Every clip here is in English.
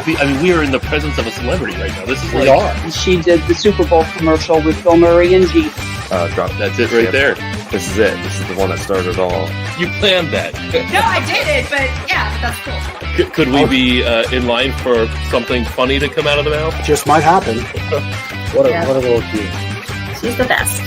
we are in the presence of a celebrity right now. This is We are. She did the Super Bowl commercial with Bill Murray and Jeep. That's it right there. This is it. This is the one that started it all. You planned that. No, I didn't, but yeah, that's cool. Could we be in line for something funny to come out of the mouth? Just might happen. What a little key. She's the best.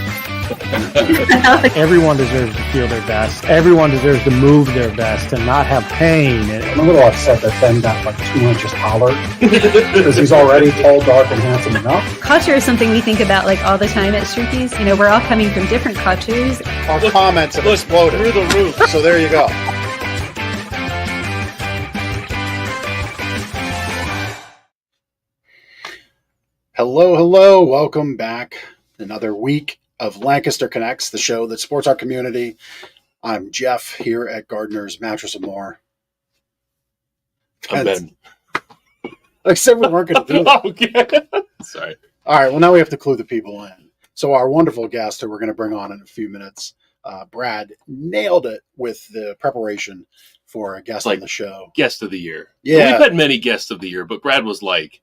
Everyone deserves to feel their best. Everyone deserves to move their best and not have pain. I'm a little upset that Ben got like 2 inches taller because he's already tall, dark, and handsome enough. Culture is something we think about like all the time at Strookies. You know, we're all coming from different cultures. Our comments have exploded through the roof. So there you go. Hello. Welcome back. Another week of Lancaster Connects, the show that supports our community. I'm Jeff here at Gardner's Mattress and More. I'm Ben. I said we weren't going to do that. Okay. Sorry. All right. Well, now we have to clue the people in. So our wonderful guest who we're going to bring on in a few minutes, Brad, nailed it with the preparation for a guest on the show. Guest of the year. Yeah. We've had many guests of the year, but Brad was like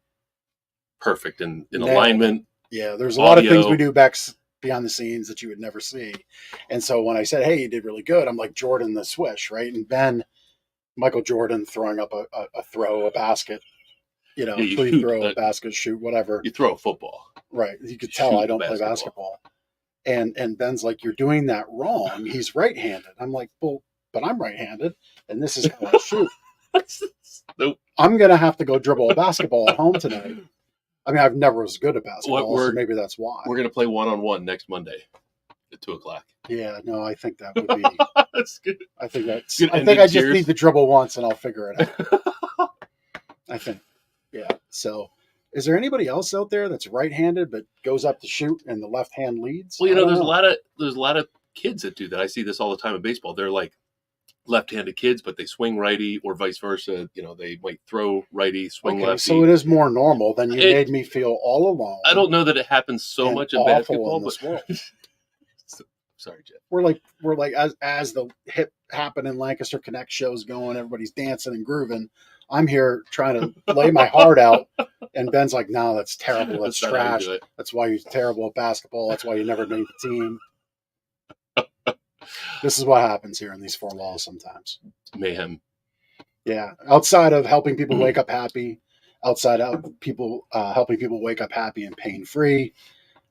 perfect in alignment. Yeah. There's a lot of things we do back behind the scenes that you would never see. And so when I said, hey, you did really good, I'm like Jordan the Swish, right? And Ben, Michael Jordan throwing up a basket, please throw a basket, shoot, whatever. You throw a football. Right. You could tell I don't play basketball. And Ben's like, you're doing that wrong. He's right-handed. I'm like, well, but I'm right-handed, and this is how I shoot. Nope. I'm going to have to go dribble a basketball at home tonight. I mean, I've never was good at basketball, so maybe that's why. We're going to play one-on-one next Monday at 2:00. Yeah, no, I think that would be. That's good. I think I just need to dribble once and I'll figure it out. I think, yeah. So, is there anybody else out there that's right-handed but goes up to shoot and the left hand leads? Well, there's a lot of kids that do that. I see this all the time in baseball. They're like left-handed kids, but they swing righty or vice versa. They might throw righty, swing lefty. So it is more normal than you made me feel all alone. I don't know that it happens so much in basketball, but sorry, Jeff. We're like as the hip happen in Lancaster Connect shows going, everybody's dancing and grooving. I'm here trying to lay my heart out, and Ben's like, "No, that's terrible. That's trash. That's why you're terrible at basketball. That's why you never made the team." This is what happens here in these four walls sometimes. Mayhem. Yeah. Outside of helping people wake up happy, outside of people helping people wake up happy and pain-free,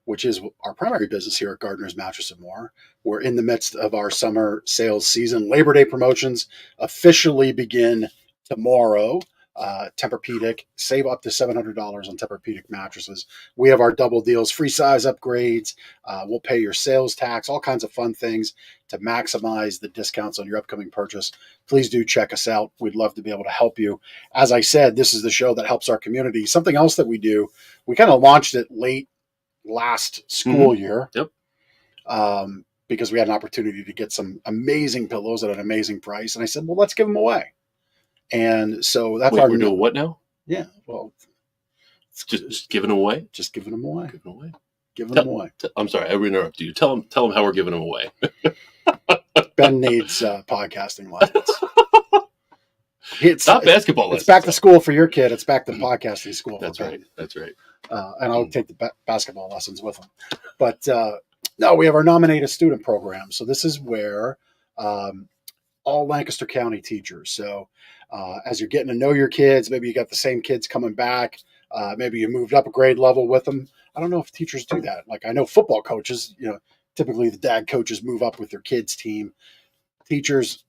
which is our primary business here at Gardner's Mattress and More. We're in the midst of our summer sales season. Labor Day promotions officially begin tomorrow. Tempur-Pedic, save up to $700 on Tempur-Pedic mattresses. We have our double deals, free size upgrades. We'll pay your sales tax, all kinds of fun things to maximize the discounts on your upcoming purchase. Please do check us out. We'd love to be able to help you. As I said, this is the show that helps our community. Something else that we do, we kind of launched it late last school year. Yep. Because we had an opportunity to get some amazing pillows at an amazing price. And I said, well, let's give them away. And so that's we're doing what now? Yeah. Well, just giving them away. Just giving them away. Giving them away. I'm sorry, I interrupted you. Tell them how we're giving them away. Ben needs podcasting lessons. It's not basketball lessons. It's back to school for your kid. It's back to podcasting school. That's right. That's right. And I'll take the basketball lessons with him. But no, we have our Nominate a Student program. So this is where all Lancaster County teachers. So as you're getting to know your kids, maybe you got the same kids coming back. Maybe you moved up a grade level with them. I don't know if teachers do that. Like I know football coaches, typically the dad coaches move up with their kids' team. Teachers,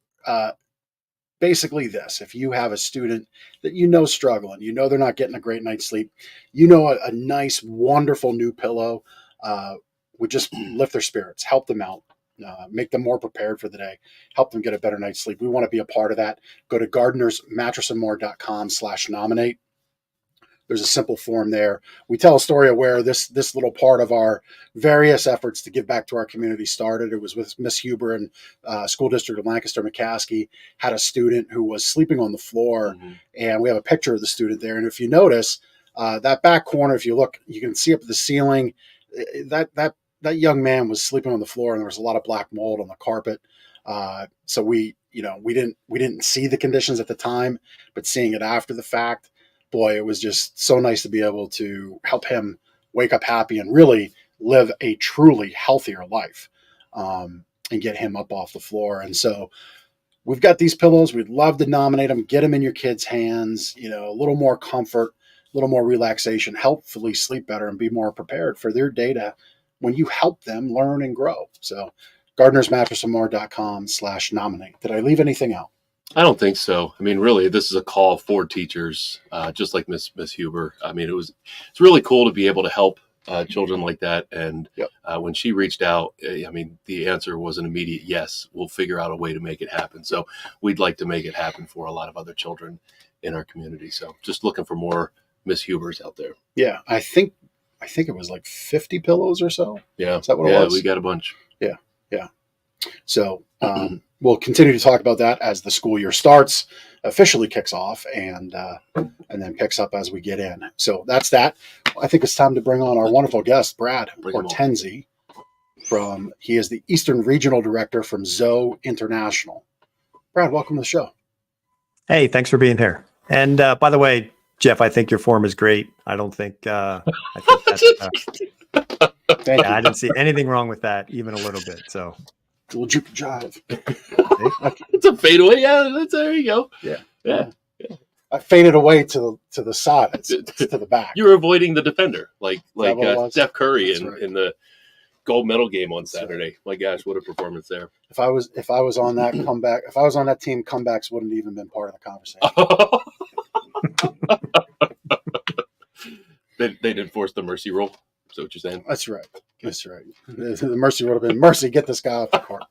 basically this, if you have a student that struggling, they're not getting a great night's sleep, a nice, wonderful new pillow would just lift their spirits, help them out, make them more prepared for the day, help them get a better night's sleep. We want to be a part of that. Go to gardnersmattressandmore.com/nominate. There's a simple form there. We tell a story of where this little part of our various efforts to give back to our community started. It was with Miss Huber and School District of Lancaster McCaskey had a student who was sleeping on the floor, and we have a picture of the student there. And if you notice that back corner, if you look, you can see up at the ceiling. That young man was sleeping on the floor, and there was a lot of black mold on the carpet. So we didn't see the conditions at the time, but seeing it after the fact. boy, it was just so nice to be able to help him wake up happy and really live a truly healthier life, and get him up off the floor. And so we've got these pillows. We'd love to nominate them, get them in your kids' hands, a little more comfort, a little more relaxation, hopefully sleep better and be more prepared for their day when you help them learn and grow. So gardnersmattressandmore.com/nominate. Did I leave anything out? I don't think so. I mean, really, this is a call for teachers, just like Miss Huber. I mean, it's really cool to be able to help children like that. And Yep. When she reached out, I mean, the answer was an immediate yes. We'll figure out a way to make it happen. So we'd like to make it happen for a lot of other children in our community. So just looking for more Miss Hubers out there. Yeah, I think it was like 50 pillows or so. Yeah, is that what it was? We got a bunch. Yeah. So we'll continue to talk about that as the school year starts, officially kicks off, and then picks up as we get in. So that's that. I think it's time to bring on our wonderful guest, Brad Ortenzi. He is the Eastern Regional Director from ZOE International. Brad, welcome to the show. Hey, thanks for being here. And by the way, Jeff, I think your form is great. I don't think I didn't see anything wrong with that, even a little bit. So. Little juke jive. It's a fadeaway. Yeah, there you go. Yeah. I faded away to the side. It's to the back. You were avoiding the defender, like Steph Curry in the gold medal game on Saturday. My gosh, what a performance there! If I was on that comeback, if I was on that team, comebacks wouldn't even been part of the conversation. They didn't force the mercy rule. Is that what you're saying? That's right. The mercy would have been mercy. Get this guy off the court.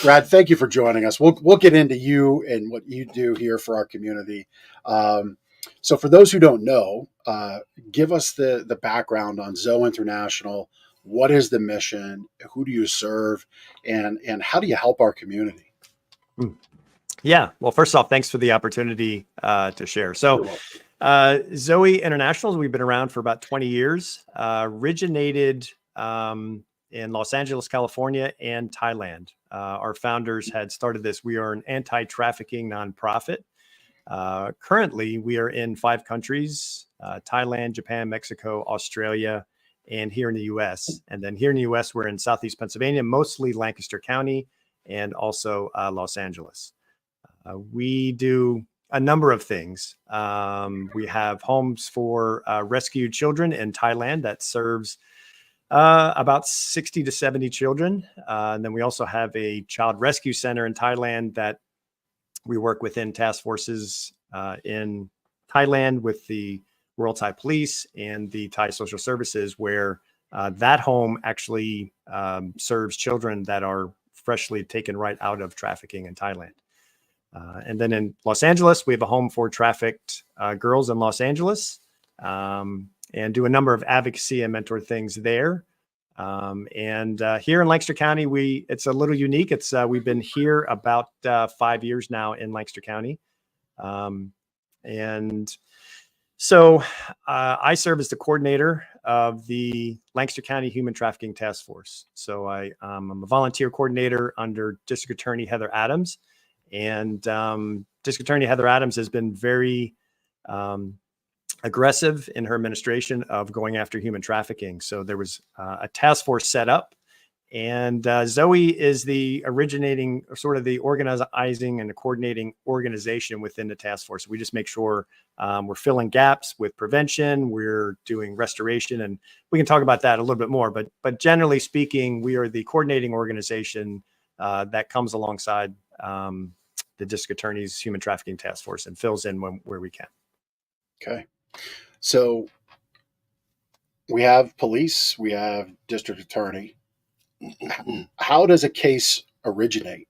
Brad, thank you for joining us. We'll get into you and what you do here for our community. So for those who don't know, give us the background on ZOE International. What is the mission? Who do you serve? And how do you help our community? Yeah. Well, first off, thanks for the opportunity to share. So ZOE International, we've been around for about 20 years, originated in Los Angeles, California, and Thailand. Our founders had started this. We are an anti-trafficking nonprofit. Currently, we are in 5 countries, Thailand, Japan, Mexico, Australia, and here in the U.S. And then here in the U.S., we're in Southeast Pennsylvania, mostly Lancaster County, and also Los Angeles. We do a number of things. We have homes for rescued children in Thailand that serves about 60 to 70 children. And then we also have a child rescue center in Thailand that we work within task forces in Thailand with the Royal Thai Police and the Thai Social Services, where that home actually serves children that are freshly taken right out of trafficking in Thailand. And then in Los Angeles, we have a home for trafficked girls in Los Angeles, and do a number of advocacy and mentor things there. And here in Lancaster County, it's a little unique. We've been here about 5 years now in Lancaster County. And so I serve as the coordinator of the Lancaster County Human Trafficking Task Force. So I'm a volunteer coordinator under District Attorney Heather Adams. And District Attorney Heather Adams has been very aggressive in her administration of going after human trafficking. So there was a task force set up, and ZOE is the originating, or sort of the organizing and the coordinating organization within the task force. We just make sure we're filling gaps with prevention, we're doing restoration, and we can talk about that a little bit more. But generally speaking, we are the coordinating organization that comes alongside the District Attorney's Human Trafficking Task Force and fills in where we can. Okay. So we have police, we have district attorney. How does a case originate?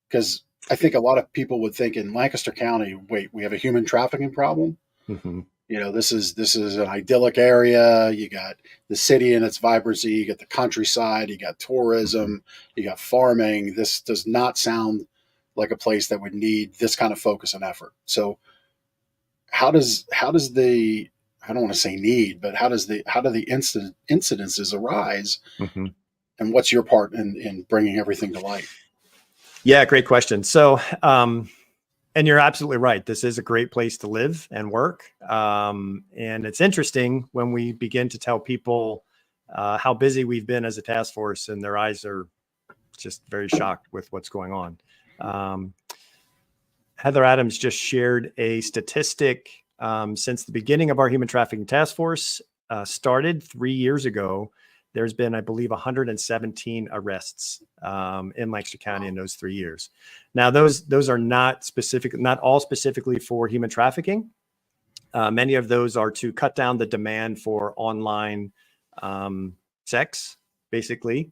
Because I think a lot of people would think in Lancaster County, wait, we have a human trafficking problem. Mm-hmm. This is an idyllic area. You got the city and its vibrancy. You got the countryside. You got tourism. You got farming. This does not sound like a place that would need this kind of focus and effort. So how does the, I don't want to say need, but how do the incidences arise? Mm-hmm. And what's your part in bringing everything to light? Yeah, great question. So, and And you're absolutely right. This is a great place to live and work. And it's interesting when we begin to tell people how busy we've been as a task force, and their eyes are just very shocked with what's going on. Heather Adams just shared a statistic since the beginning of our human trafficking task force started 3 years ago. There's been, I believe, 117 arrests in Lancaster County in those 3 years. Now, those are not all specifically for human trafficking. Many of those are to cut down the demand for online sex, basically,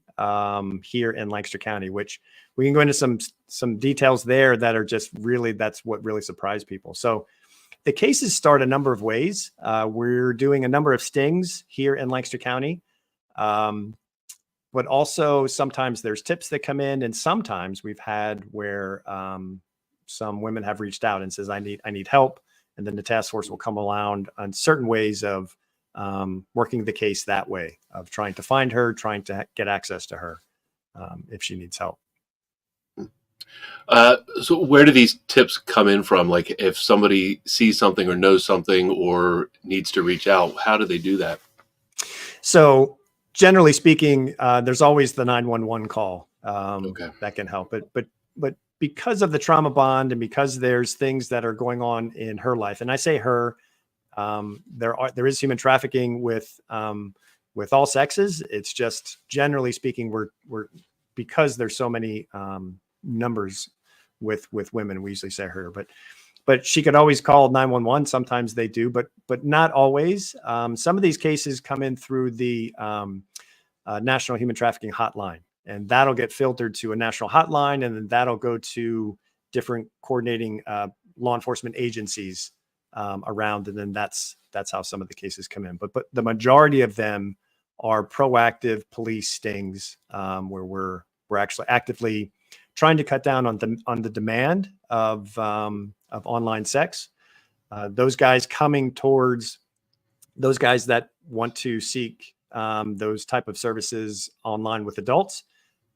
here in Lancaster County, which we can go into some details there that are just really, that's what really surprised people. So the cases start a number of ways. We're doing a number of stings here in Lancaster County. But also sometimes there's tips that come in, and sometimes we've had where some women have reached out and says, I need help. And then the task force will come around on certain ways of working the case that way, of trying to find her, trying to get access to her if she needs help. So where do these tips come in from? Like if somebody sees something or knows something or needs to reach out, how do they do that? So generally speaking, there's always the 911 call that can help. But because of the trauma bond and because there's things that are going on in her life, and I say her, there is human trafficking with all sexes. It's just generally speaking, we're because there's so many numbers with women, we usually say her, but she could always call 911. Sometimes they do, but not always. Some of these cases come in through the National Human Trafficking Hotline, and that'll get filtered to a national hotline, and then that'll go to different coordinating law enforcement agencies around, and then that's how some of the cases come in. But the majority of them are proactive police stings where we're actually actively trying to cut down on the demand of online sex. Those guys coming towards those guys that want to seek those type of services online with adults.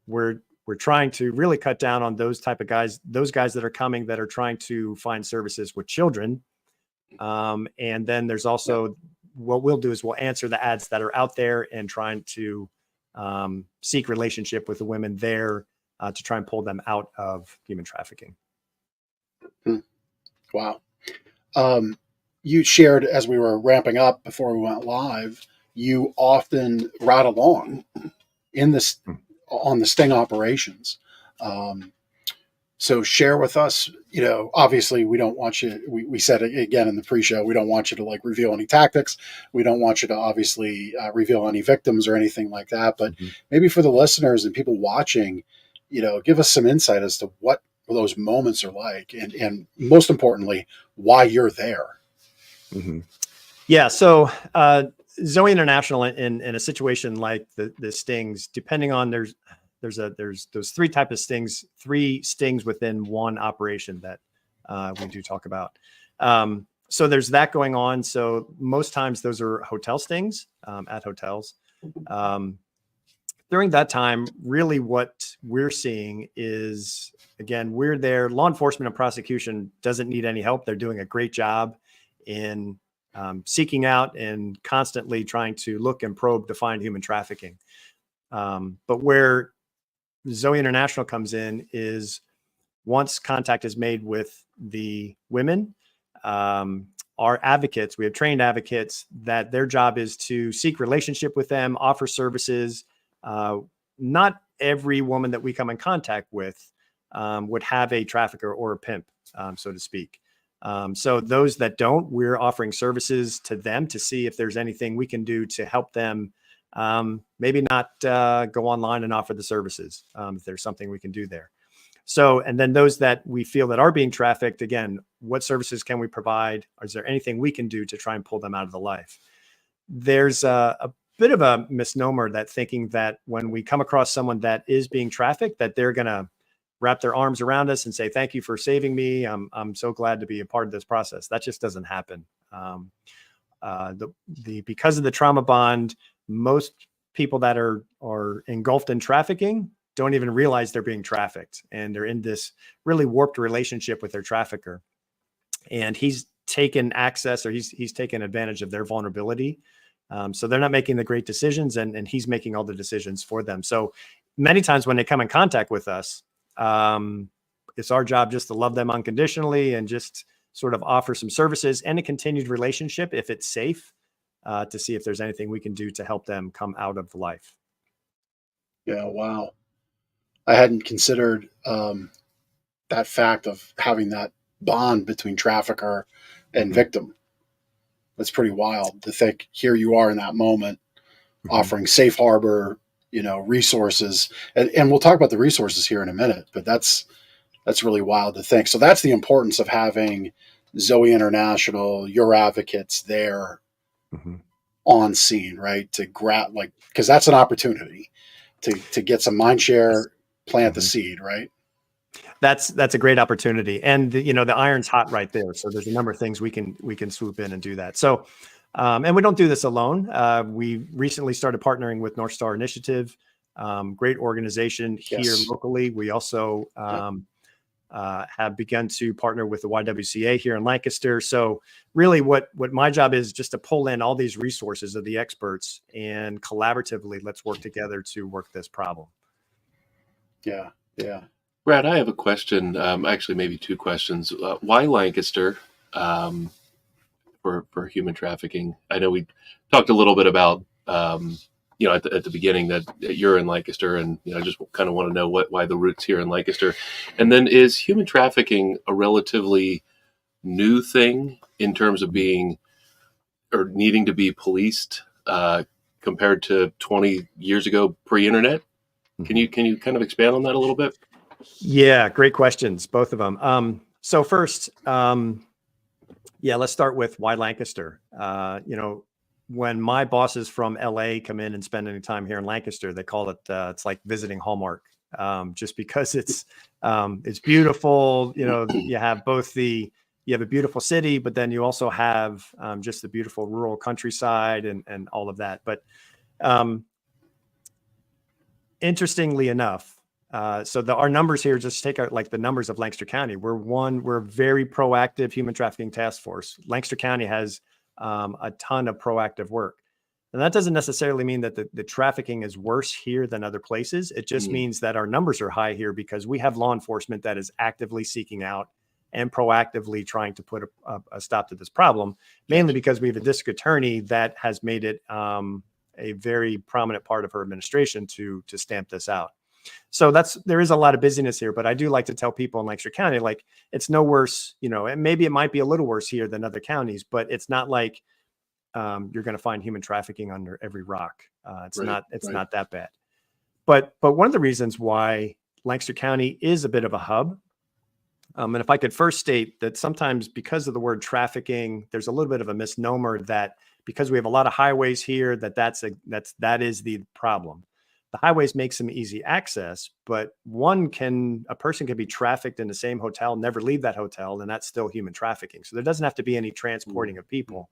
We're trying to really cut down on those type of guys, those guys that are coming that are trying to find services with children. And then there's also what we'll do is we'll answer the ads that are out there and trying to seek relationship with the women there to try and pull them out of human trafficking. Wow. You shared as we were ramping up before we went live, you often ride along in this on the sting operations. So share with us, obviously we don't want you, we said it again in the pre-show, we don't want you to like reveal any tactics. We don't want you to obviously reveal any victims or anything like that, but maybe for the listeners and people watching, give us some insight as to what those moments are like, and most importantly, why you're there. Yeah. So ZOE International in a situation like the stings, depending on there's those three types of stings, 3 stings within one operation that we do talk about. So there's that going on. So most times those are hotel stings at hotels. During that time, really what we're seeing is, again, we're there. Law enforcement and prosecution doesn't need any help. They're doing a great job in seeking out and constantly trying to look and probe to find human trafficking. But where ZOE International comes in is once contact is made with the women, our advocates, we have trained advocates that their job is to seek relationship with them, offer services. Not every woman that we come in contact with would have a trafficker or a pimp, so to speak. So those that don't, we're offering services to them to see if there's anything we can do to help them. Maybe not go online and offer the services if there's something we can do there. So, and then those that we feel that are being trafficked, again, what services can we provide? Is there anything we can do to try and pull them out of the life? There's a bit of a misnomer that thinking that when we come across someone that is being trafficked, that they're going to wrap their arms around us and say, thank you for saving me. I'm so glad to be a part of this process. That just doesn't happen. Because of the trauma bond, most people that are engulfed in trafficking don't even realize they're being trafficked, and they're in this really warped relationship with their trafficker. And he's taken access, or he's taken advantage of their vulnerability. So they're not making the great decisions, and he's making all the decisions for them. So many times when they come in contact with us, it's our job just to love them unconditionally and just sort of offer some services and a continued relationship, if it's safe, to see if there's anything we can do to help them come out of the life. Yeah, wow. I hadn't considered that fact of having that bond between trafficker and victim. That's pretty wild to think. Here you are in that moment, offering safe harbor, resources, and we'll talk about the resources here in a minute. But that's really wild to think. So that's the importance of having ZOE International, your advocates there on scene, right? To grab, because that's an opportunity to get some mind share, plant the seed, right? That's a great opportunity, and the iron's hot right there. So there's a number of things we can swoop in and do that. So, and we don't do this alone. We recently started partnering with North Star Initiative, great organization here locally. We also have begun to partner with the YWCA here in Lancaster. So really, what my job is just to pull in all these resources of the experts, and collaboratively, let's work together to work this problem. Yeah. Brad, I have a question. Actually, maybe two questions. Why Lancaster for human trafficking? I know we talked a little bit about, at the beginning that you're in Lancaster, and I just kind of want to know why the roots here in Lancaster. And then, is human trafficking a relatively new thing in terms of being or needing to be policed compared to 20 years ago pre-internet? Can you kind of expand on that a little bit? Yeah, great questions, both of them. So first, let's start with why Lancaster. When my bosses from LA come in and spend any time here in Lancaster, they call it it's like visiting Hallmark, just because it's beautiful. You have you have a beautiful city, but then you also have just the beautiful rural countryside and all of that. But interestingly enough, so our numbers here, just take out the numbers of Lancaster County. We're a very proactive human trafficking task force. Lancaster County has a ton of proactive work. And that doesn't necessarily mean that the trafficking is worse here than other places. It just means that our numbers are high here because we have law enforcement that is actively seeking out and proactively trying to put a stop to this problem, mainly because we have a district attorney that has made it a very prominent part of her administration to stamp this out. So there is a lot of busyness here, but I do like to tell people in Lancaster County, it's no worse, and maybe it might be a little worse here than other counties, but it's not like you're going to find human trafficking under every rock. It's not that bad. But one of the reasons why Lancaster County is a bit of a hub, and if I could first state that sometimes because of the word trafficking, there's a little bit of a misnomer that because we have a lot of highways here, that is the problem. The highways make some easy access, but a person can be trafficked in the same hotel, never leave that hotel, and that's still human trafficking. So there doesn't have to be any transporting of people.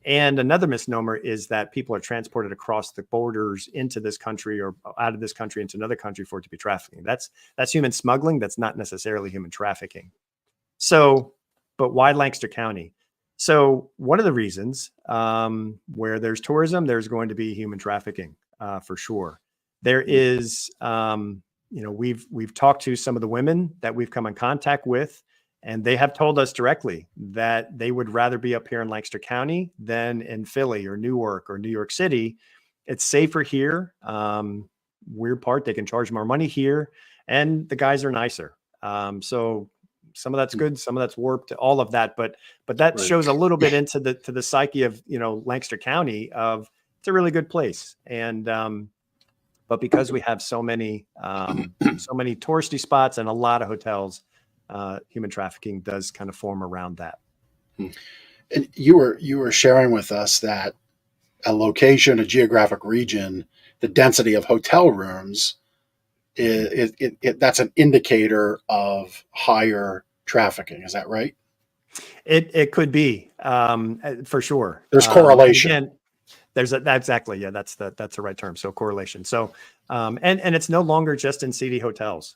And another misnomer is that people are transported across the borders into this country or out of this country into another country for it to be trafficking. That's human smuggling. That's not necessarily human trafficking. So, but why Lancaster County? So one of the reasons where there's tourism, there's going to be human trafficking for sure. There is, we've talked to some of the women that we've come in contact with, and they have told us directly that they would rather be up here in Lancaster County than in Philly or Newark or New York City. It's safer here. Weird part, they can charge more money here, and the guys are nicer. So some of that's good, some of that's warped, all of that. But that shows a little bit into the psyche of Lancaster County of it's a really good place. And but because we have so many touristy spots and a lot of hotels, human trafficking does kind of form around that. And you were sharing with us that a location, a geographic region, the density of hotel rooms, that's an indicator of higher trafficking. Is that right? It could be for sure. There's correlation. Again, That's exactly, yeah, that's the right term. So correlation. So, and it's no longer just in seedy hotels.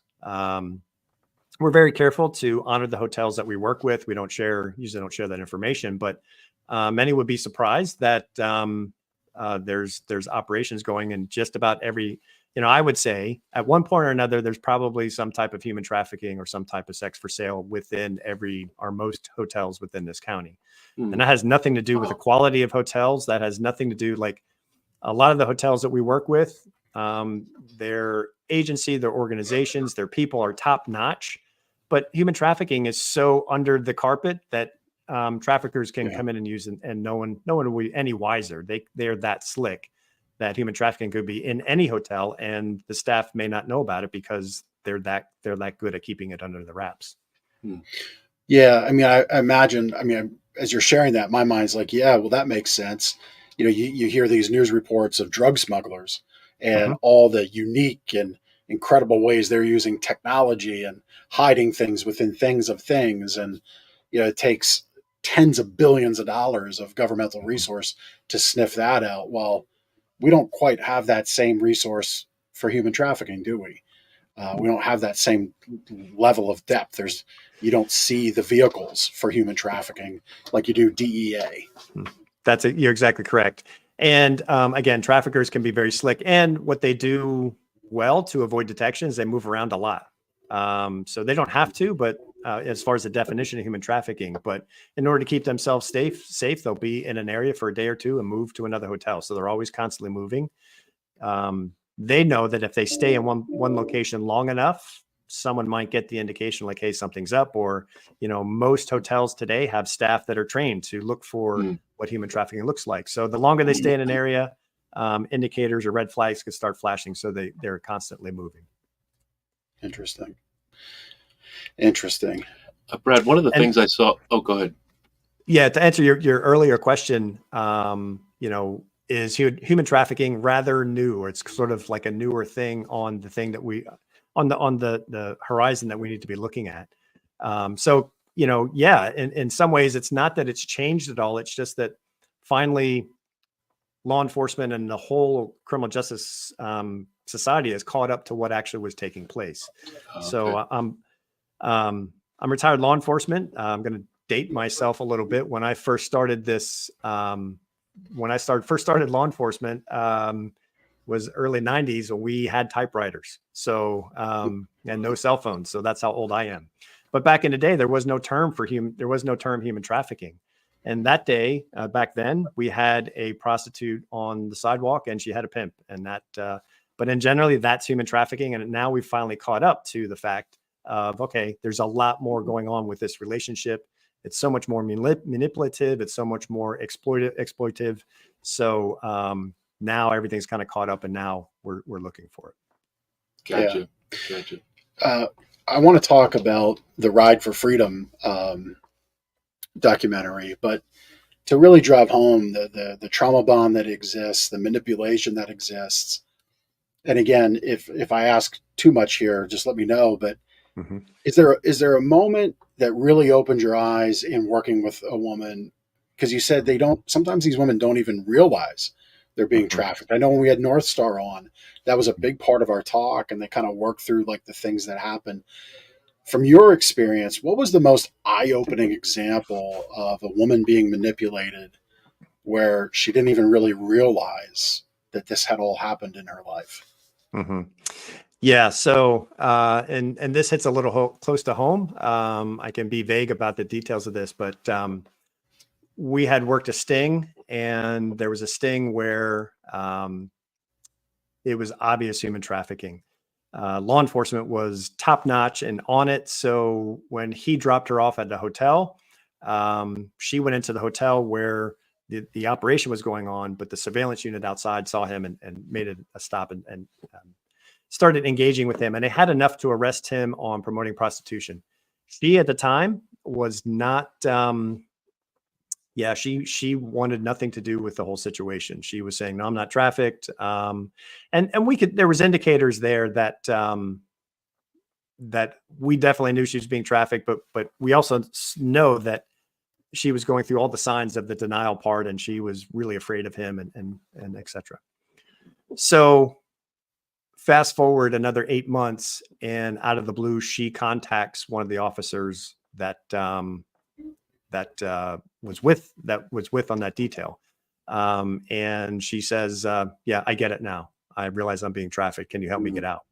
We're very careful to honor the hotels that we work with. We usually don't share that information, but many would be surprised that there's operations going in just about every, I would say at one point or another, there's probably some type of human trafficking or some type of sex for sale within most hotels within this county. And that has nothing to do with the quality of hotels. That has nothing to do, like a lot of the hotels that we work with, their agency, their organizations, their people are top notch, but human trafficking is so under the carpet that traffickers can come in and use, and no one will be any wiser. They're that slick that human trafficking could be in any hotel, and the staff may not know about it because they're that good at keeping it under the wraps. Yeah, I mean, I imagine. I mean, as you're sharing that, my mind's like, yeah, well, that makes sense. You hear these news reports of drug smugglers and all the unique and incredible ways they're using technology and hiding things within things of things, and it takes tens of billions of dollars of governmental resource to sniff that out. Well, we don't quite have that same resource for human trafficking, do we? We don't have that same level of depth. You don't see the vehicles for human trafficking like you do DEA. You're exactly correct. And again, traffickers can be very slick, and what they do well to avoid detection is they move around a lot. So they don't have to, but as far as the definition of human trafficking, but in order to keep themselves safe, they'll be in an area for a day or two and move to another hotel. So they're always constantly moving. They know that if they stay in one location long enough, someone might get the indication like, hey, something's up. Or, most hotels today have staff that are trained to look for what human trafficking looks like. So the longer they stay in an area, indicators or red flags could start flashing. So they're constantly moving. Interesting. Brad, one of the things I saw. Oh, go ahead. Yeah, to answer your earlier question, is human trafficking rather new, or it's sort of like a newer thing on the thing that on the horizon that we need to be looking at. So in some ways, it's not that it's changed at all. It's just that finally, law enforcement and the whole criminal justice society has caught up to what actually was taking place. Okay. So I'm retired law enforcement. I'm going to date myself a little bit. When I first started this, first started law enforcement, was early 90s when we had typewriters. So and no cell phones. So that's how old I am. But back in the day, there was no term human trafficking. And that day, back then, we had a prostitute on the sidewalk and she had a pimp. And but in generally, that's human trafficking. And now we've finally caught up to the fact of, okay, there's a lot more going on with this relationship. It's so much more manipulative. It's so much more exploitive. So now everything's kind of caught up, and now we're looking for it. Gotcha. I want to talk about the Ride for Freedom documentary, but to really drive home the trauma bond that exists, the manipulation that exists. And again, if I ask too much here, just let me know. But is there a moment that really opened your eyes in working with a woman? Because you said sometimes these women don't even realize they're being trafficked. I know when we had North Star on, that was a big part of our talk, and they kind of worked through like the things that happen. From your experience, what was the most eye-opening example of a woman being manipulated where she didn't even really realize that this had all happened in her life? Yeah. So, and this hits a little close to home. I can be vague about the details of this, but we had worked a sting, and there was a sting where it was obvious human trafficking. Law enforcement was top notch and on it. So when he dropped her off at the hotel, she went into the hotel where the operation was going on, but the surveillance unit outside saw him and made a stop and started engaging with him. And they had enough to arrest him on promoting prostitution. She at the time was not, she wanted nothing to do with the whole situation. She was saying, no, I'm not trafficked. And there was indicators there that that we definitely knew she was being trafficked, but we also know that she was going through all the signs of the denial part, and she was really afraid of him and etc. So fast forward another 8 months, and out of the blue, she contacts one of the officers that was with on that detail. And she says, yeah, I get it now. I realize I'm being trafficked. Can you help me get out?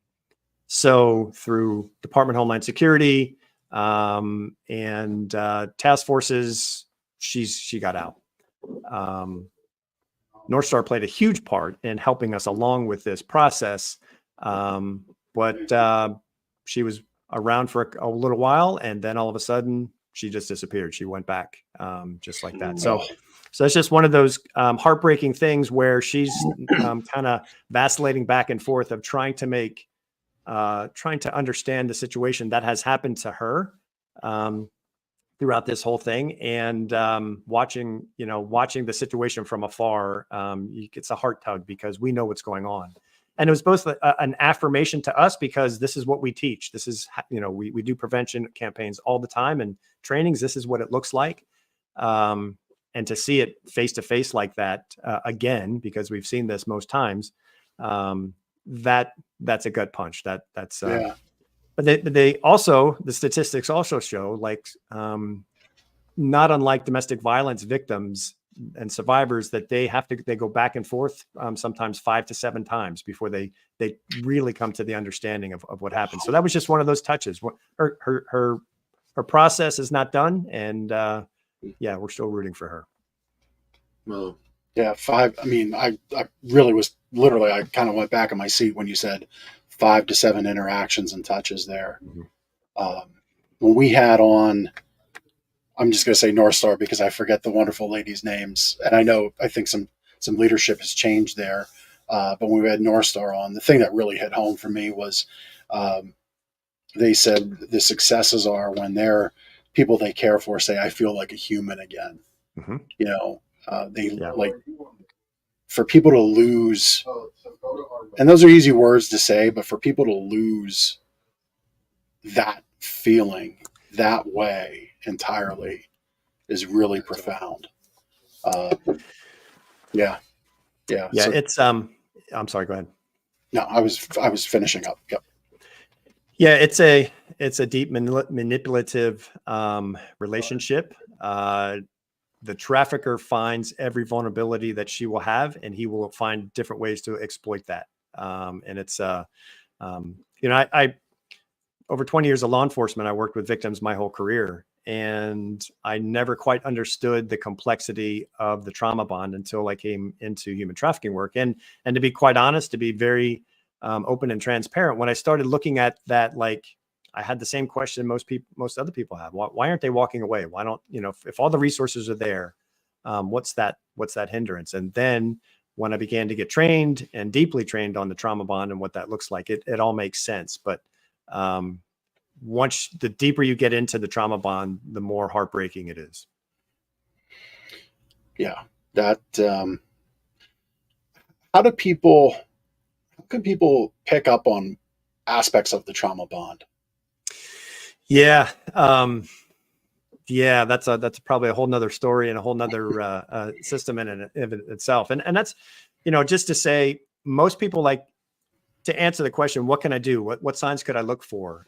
So through Department of Homeland Security and task forces, she got out. North Star played a huge part in helping us along with this process. But she was around for a little while, and then all of a sudden she just disappeared. She went back just like that. So it's just one of those heartbreaking things where she's kind of vacillating back and forth of trying to understand the situation that has happened to her throughout this whole thing, and watching the situation from afar. It's a heart tug because we know what's going on. And it was both an affirmation to us because this is what we teach. This is, we do prevention campaigns all the time and trainings. This is what it looks like. And to see it face to face like that again, because we've seen this most times, that's a gut punch. That's Yeah. But they also, the statistics also show, like, not unlike domestic violence victims and survivors, that they go back and forth sometimes 5 to 7 times before they really come to the understanding of what happened. So that was just one of those touches. Her process is not done, and yeah, we're still rooting for her. Well, yeah, 5. I mean, I really was literally, I kind of went back in my seat when you said 5 to 7 interactions and touches there. Mm-hmm. When we had on, I'm just going to say North Star because I forget the wonderful ladies' names, and I think some leadership has changed there. But when we had North Star on, the thing that really hit home for me was they said the successes are when their people they care for say, "I feel like a human again." Mm-hmm. Like for people to lose, and those are easy words to say, but for people to lose that feeling that way entirely is really profound. Yeah. So, it's I'm sorry, go ahead. No, I was finishing up. Yep. Yeah, it's a deep manipulative relationship. The trafficker finds every vulnerability that she will have, and he will find different ways to exploit that. And it's I over 20 years of law enforcement, I worked with victims my whole career, and I never quite understood the complexity of the trauma bond until I came into human trafficking work. And to be quite honest, to be very open and transparent, when I started looking at that, like, I had the same question most other people have. Why aren't they walking away? Why don't, if all the resources are there, what's that hindrance? And then when I began to get trained and deeply trained on the trauma bond and what that looks like, it all makes sense. But once the deeper you get into the trauma bond, the more heartbreaking it is. Yeah. That, how can people pick up on aspects of the trauma bond? Yeah. That's probably a whole nother story and a whole nother system in itself. And that's, just to say, most people like to answer the question, what can I do? What signs could I look for?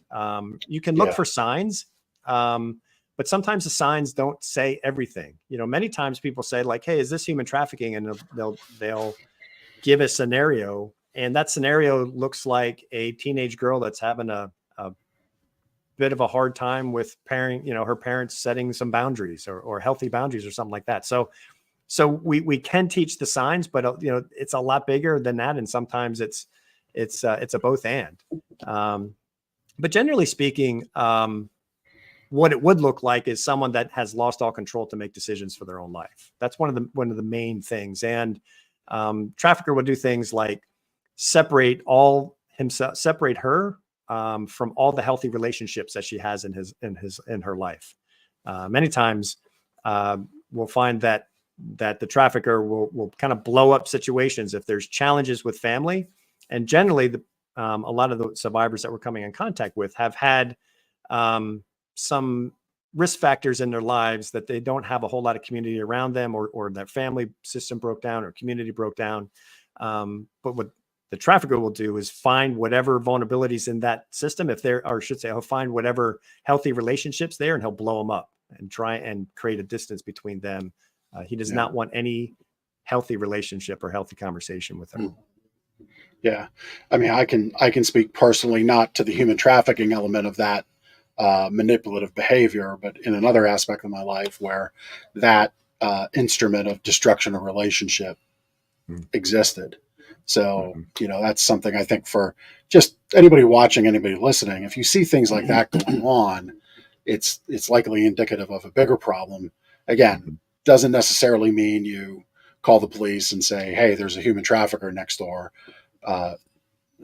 You can look for signs, but sometimes the signs don't say everything. Many times people say, like, hey, is this human trafficking? And they'll give a scenario, and that scenario looks like a teenage girl that's having a bit of a hard time with her parents setting some boundaries or healthy boundaries or something like that. So we can teach the signs, but it's a lot bigger than that. And sometimes it's a both and, but generally speaking, what it would look like is someone that has lost all control to make decisions for their own life. That's one of the main things. And trafficker would do things like separate her from all the healthy relationships that she has in her life. Many times we'll find that the trafficker will kind of blow up situations if there's challenges with family. And generally a lot of the survivors that we're coming in contact with have had some risk factors in their lives that they don't have a whole lot of community around them, or their family system broke down or community broke down. But what the trafficker will do is find whatever vulnerabilities in that system, if there, or I should say, he'll find whatever healthy relationships there, and he'll blow them up and try and create a distance between them. He does not want any healthy relationship or healthy conversation with her. Yeah. I mean, I can speak personally, not to the human trafficking element of that manipulative behavior, but in another aspect of my life where that instrument of destruction of relationship existed. So, that's something I think for just anybody watching, anybody listening, if you see things like that going on, it's likely indicative of a bigger problem. Again, doesn't necessarily mean you call the police and say, hey, there's a human trafficker next door.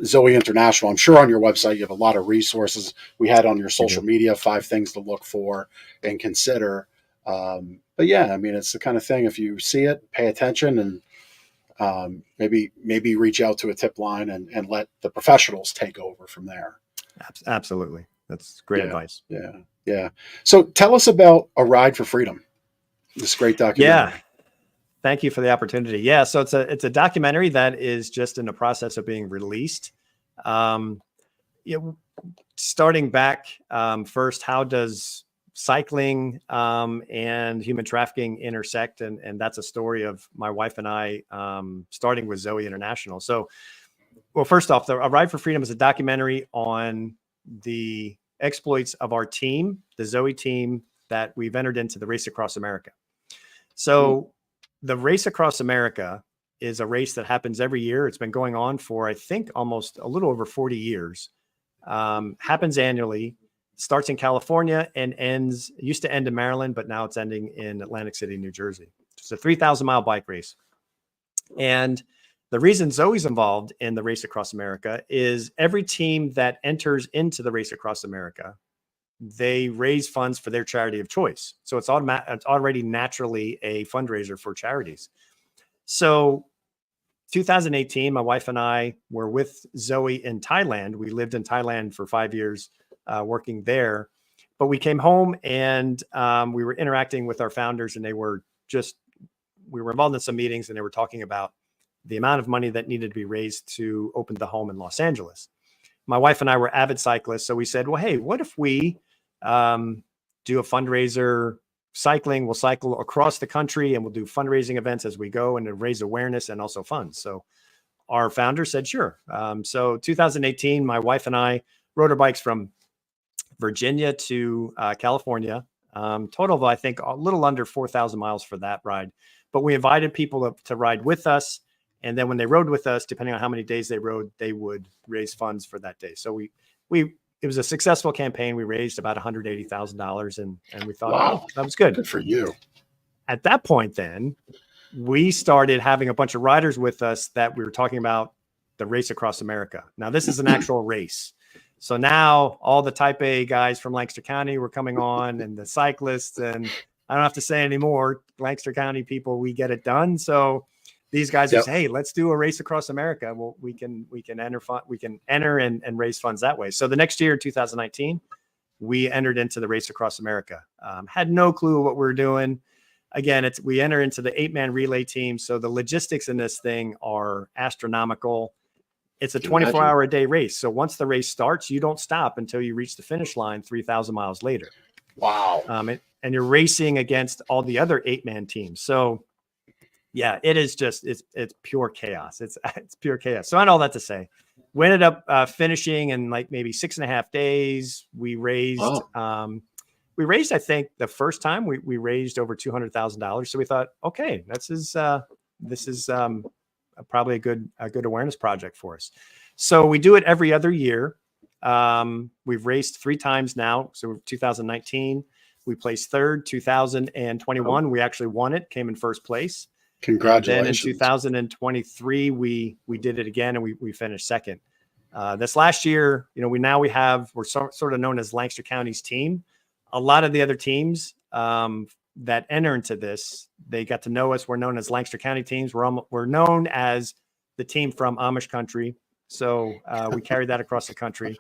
ZOE International, I'm sure on your website you have a lot of resources. We had on your social media 5 things to look for and consider. But yeah, I mean, it's the kind of thing, if you see it, pay attention, and maybe reach out to a tip line and let the professionals take over from there. Absolutely. That's great advice. Yeah. So tell us about A Ride for Freedom, this great documentary. Yeah. Thank you for the opportunity. Yeah. So it's a documentary that is just in the process of being released. Starting back, first, how does cycling and human trafficking intersect? And that's a story of my wife and I, starting with ZOE International. So, well, first off, A Ride for Freedom is a documentary on the exploits of our team, the ZOE team, that we've entered into the Race Across America. So the Race Across America is a race that happens every year. It's been going on for, I think, almost a little over 40 years. Happens annually, starts in California and used to end in Maryland, but now it's ending in Atlantic City, New Jersey. It's a 3,000-mile bike race. And the reason ZOE's involved in the Race Across America is every team that enters into the Race Across America, they raise funds for their charity of choice. So it's already naturally a fundraiser for charities. So 2018, my wife and I were with ZOE in Thailand. We lived in Thailand for 5 years, working there. But we came home and we were interacting with our founders, and we were involved in some meetings, and they were talking about the amount of money that needed to be raised to open the home in Los Angeles. My wife and I were avid cyclists. So we said, well, hey, what if we do a fundraiser cycling? We'll cycle across the country and we'll do fundraising events as we go and raise awareness and also funds. So our founder said, sure. So 2018, my wife and I rode our bikes from Virginia to California. Total of, I think, a little under 4,000 miles for that ride. But we invited people to ride with us. And then when they rode with us, depending on how many days they rode, they would raise funds for that day. So it was a successful campaign. We raised about $180,000, and we thought, wow, that was good. Good for you. At that point, then we started having a bunch of riders with us that we were talking about the Race Across America. Now, this is an actual race. So now all the type A guys from Lancaster County were coming on, and the cyclists, and I don't have to say anymore, Lancaster County people, we get it done. So these guys would say, hey, let's do a Race Across America. Well, we can enter and raise funds that way. So the next year, 2019, we entered into the Race Across America. Had no clue what we were doing. Again, we enter into the 8-man relay team. So the logistics in this thing are astronomical. It's a 24-hour-a-day race. So once the race starts, you don't stop until you reach the finish line 3,000 miles later. Wow. And you're racing against all the other 8-man teams. So yeah, it is just, it's pure chaos. It's pure chaos. So I had all that to say, we ended up finishing in like maybe 6.5 days. We raised, I think the first time we raised over $200,000. So we thought, okay, this is probably a good awareness project for us. So we do it every other year. We've raced 3 times now. So 2019, we placed third. 2021, we actually won it, came in first place. Congratulations. And then in 2023, we did it again, and we finished second. This last year, we're sort of known as Lancaster County's team. A lot of the other teams that enter into this, they got to know us. We're known as Lancaster County teams. We're known as the team from Amish country. So we carry that across the country.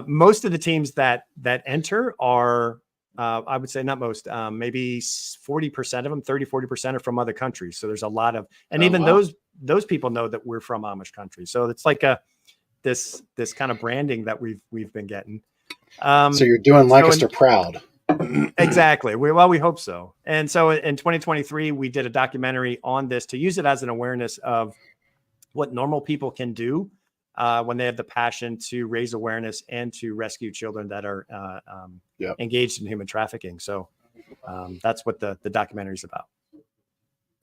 Most of the teams that enter are I would say not most, maybe 40% of them, 30-40% are from other countries. So there's a lot of, and even those people know that we're from Amish country. So it's like this kind of branding that we've been getting. So you're doing Lancaster proud. Exactly. We hope so. And so in 2023, we did a documentary on this to use it as an awareness of what normal people can do when they have the passion to raise awareness and to rescue children that are engaged in human trafficking. So that's what the documentary is about.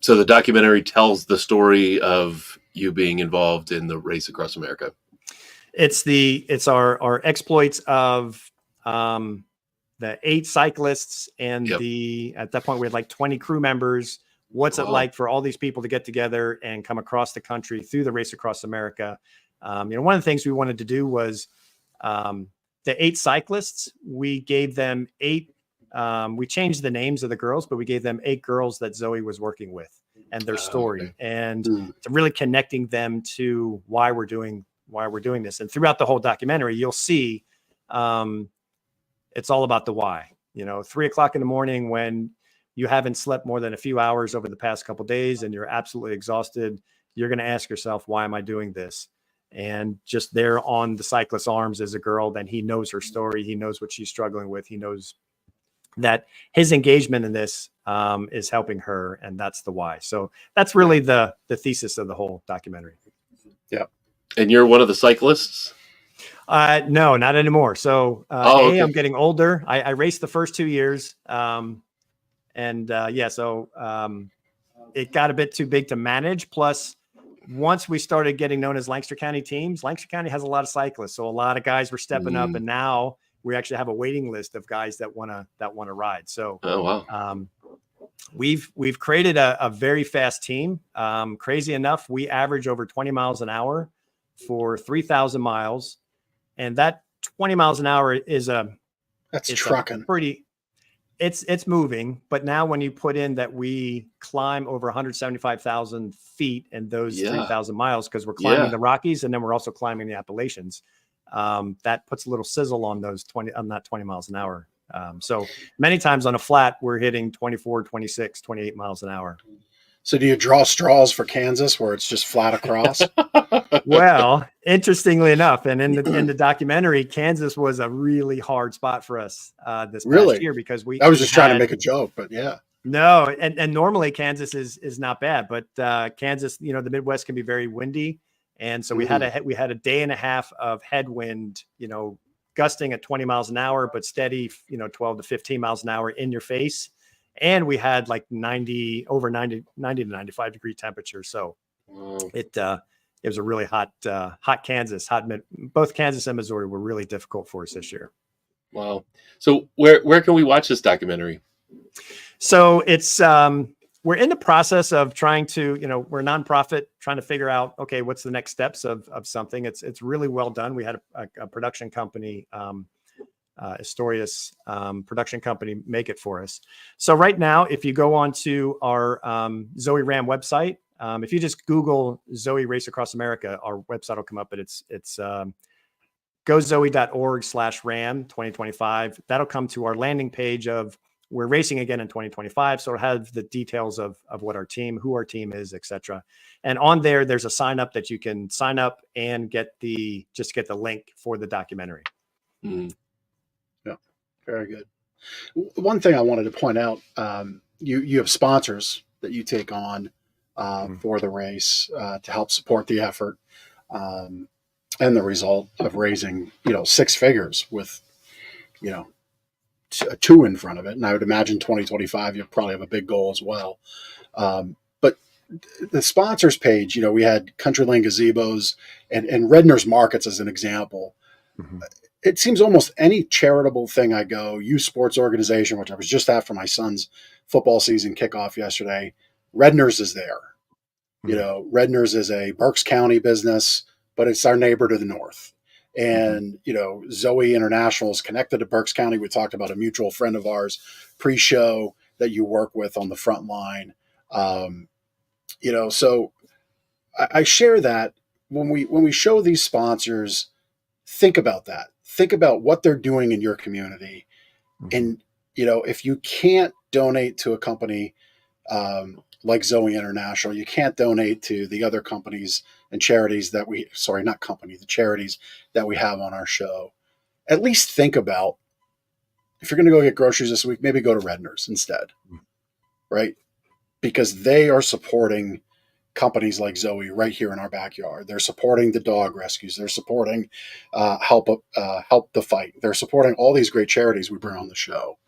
So the documentary tells the story of you being involved in the race across America. It's our exploits of the 8 cyclists and at that point we had like 20 crew members. What's it like for all these people to get together and come across the country through the race across America? One of the things we wanted to do was the 8 cyclists, we gave them 8, we changed the names of the girls, but we gave them 8 girls that ZOE was working with and their story and to really connecting them to why we're doing this. And throughout the whole documentary, you'll see it's all about the why. 3:00 in the morning when you haven't slept more than a few hours over the past couple of days and you're absolutely exhausted, you're going to ask yourself, why am I doing this? And just there on the cyclist's arms is a girl, then he knows her story. He knows what she's struggling with. He knows that his engagement in this is helping her. And that's the why. So that's really the thesis of the whole documentary. Yeah. And you're one of the cyclists? No, not anymore. So I'm getting older. I raced the first 2 years. It got a bit too big to manage. Plus, once we started getting known as Lancaster County teams, Lancaster County has a lot of cyclists. So a lot of guys were stepping up, and now we actually have a waiting list of guys that want to ride. So we've created a very fast team. Crazy enough, we average over 20 miles an hour for 3,000 miles. And that 20 miles an hour is trucking. It's moving, but now when you put in that we climb over 175,000 feet in those 3,000 miles, because we're climbing the Rockies and then we're also climbing the Appalachians, that puts a little sizzle on those 20 miles an hour. So many times on a flat, we're hitting 24, 26, 28 miles an hour. So do you draw straws for Kansas where it's just flat across? Well, interestingly enough, and in the documentary, Kansas was a really hard spot for us this past year because I was just trying to make a joke, but yeah. No, and normally Kansas is not bad, but Kansas, the Midwest can be very windy, and so we had a day and a half of headwind, gusting at 20 miles an hour, but steady, 12 to 15 miles an hour in your face. And we had like 90 to 95 degree temperature. So it was a really hot Kansas, both Kansas and Missouri were really difficult for us this year. Wow. So where can we watch this documentary? So it's, we're in the process of trying to, we're a nonprofit trying to figure out, okay, what's the next steps of something. It's really well done. We had a production company, Astorius production company make it for us. So right now, if you go on to our ZOE RAM website, if you just Google ZOE Race Across America, our website will come up, but it's gozoe.org/RAM 2025. That'll come to our landing page of we're racing again in 2025. So it'll have the details of what our team, who our team is, etc. And on there's a sign up that you can sign up and get the link for the documentary. Mm. Very good. One thing I wanted to point out, you have sponsors that you take on for the race to help support the effort and the result of raising, 6 figures with, a 2 in front of it. And I would imagine 2025, you'll probably have a big goal as well. But the sponsors page, we had Country Lane Gazebos and Redner's Markets as an example. Mm-hmm. It seems almost any charitable thing I go, youth sports organization, which I was just at for my son's football season kickoff yesterday, Redner's is there. Mm-hmm. Redner's is a Berks County business, but it's our neighbor to the north. And, ZOE International is connected to Berks County. We talked about a mutual friend of ours pre-show that you work with on the front line. So I share that when we show these sponsors, think about that. Think about what they're doing in your community. And, if you can't donate to a company like ZOE International, you can't donate to the other companies and charities that the charities that we have on our show. At least think about, if you're going to go get groceries this week, maybe go to Redner's instead, right? Because they are supporting companies like ZOE right here in our backyard. They're supporting the dog rescues. They're supporting Help the Fight. They're supporting all these great charities we bring on the show.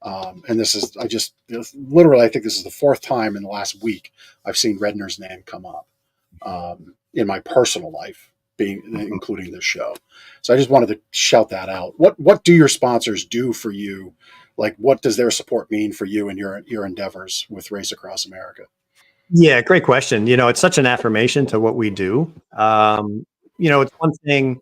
And this is, I think this is the fourth time in the last week I've seen Redner's name come up in my personal life, including this show. So I just wanted to shout that out. What do your sponsors do for you? Like, what does their support mean for you and your endeavors with Race Across America? Yeah, great question. It's such an affirmation to what we do. It's one thing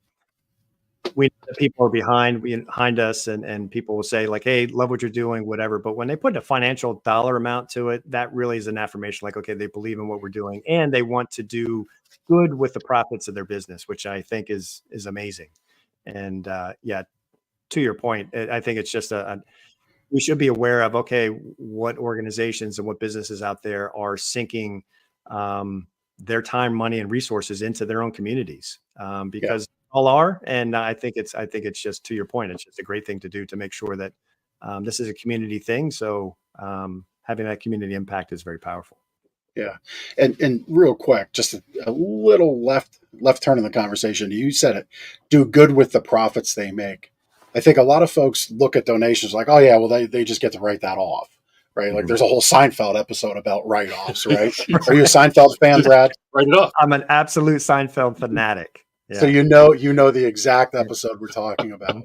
we know that people are behind us, and people will say like, "Hey, love what you're doing," whatever. But when they put a financial dollar amount to it, that really is an affirmation. Like, okay, they believe in what we're doing, and they want to do good with the profits of their business, which I think is amazing. And yeah, to your point, I think it's just we should be aware of, okay, what organizations and what businesses out there are sinking their time, money, and resources into their own communities, because all are. And I think it's just, to your point, it's just a great thing to do to make sure that this is a community thing. So having that community impact is very powerful. Yeah. And real quick, just a little left turn in the conversation. You said it, do good with the profits they make. I think a lot of folks look at donations like, oh yeah, well they just get to write that off, right? Like there's a whole Seinfeld episode about write-offs, right? Are you a Seinfeld fan, Brad? Write it off. I'm an absolute Seinfeld fanatic. Yeah. So you know the exact episode we're talking about.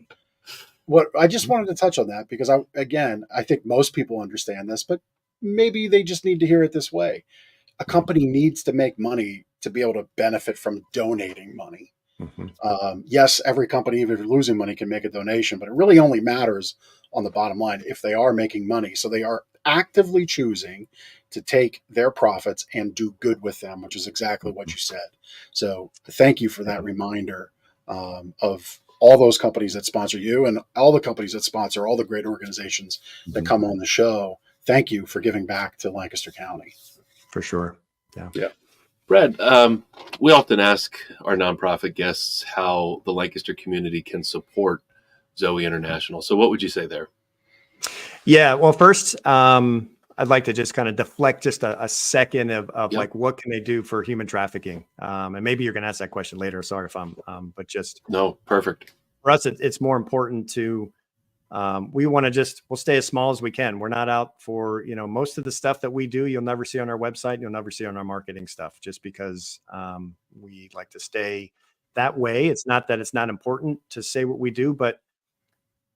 What I just wanted to touch on that because I think most people understand this, but maybe they just need to hear it this way. A company needs to make money to be able to benefit from donating money. Yes, every company, even if you're losing money, can make a donation, but it really only matters on the bottom line if they are making money. So they are actively choosing to take their profits and do good with them, which is exactly what you said. So thank you for that reminder of all those companies that sponsor you and all the companies that sponsor all the great organizations that come on the show. Thank you for giving back to Lancaster County. For sure. Yeah. Brad, we often ask our nonprofit guests how the Lancaster community can support ZOE International. So what would you say there? Yeah, well, first, I'd like to just kind of deflect just a second of like, what can they do for human trafficking? And maybe you're going to ask that question later. Sorry if I'm, but just. No, perfect. For us, it's more important to, we'll stay as small as we can. We're not out for, most of the stuff that we do, you'll never see on our website. You'll never see on our marketing stuff, just because we like to stay that way. It's not that it's not important to say what we do, but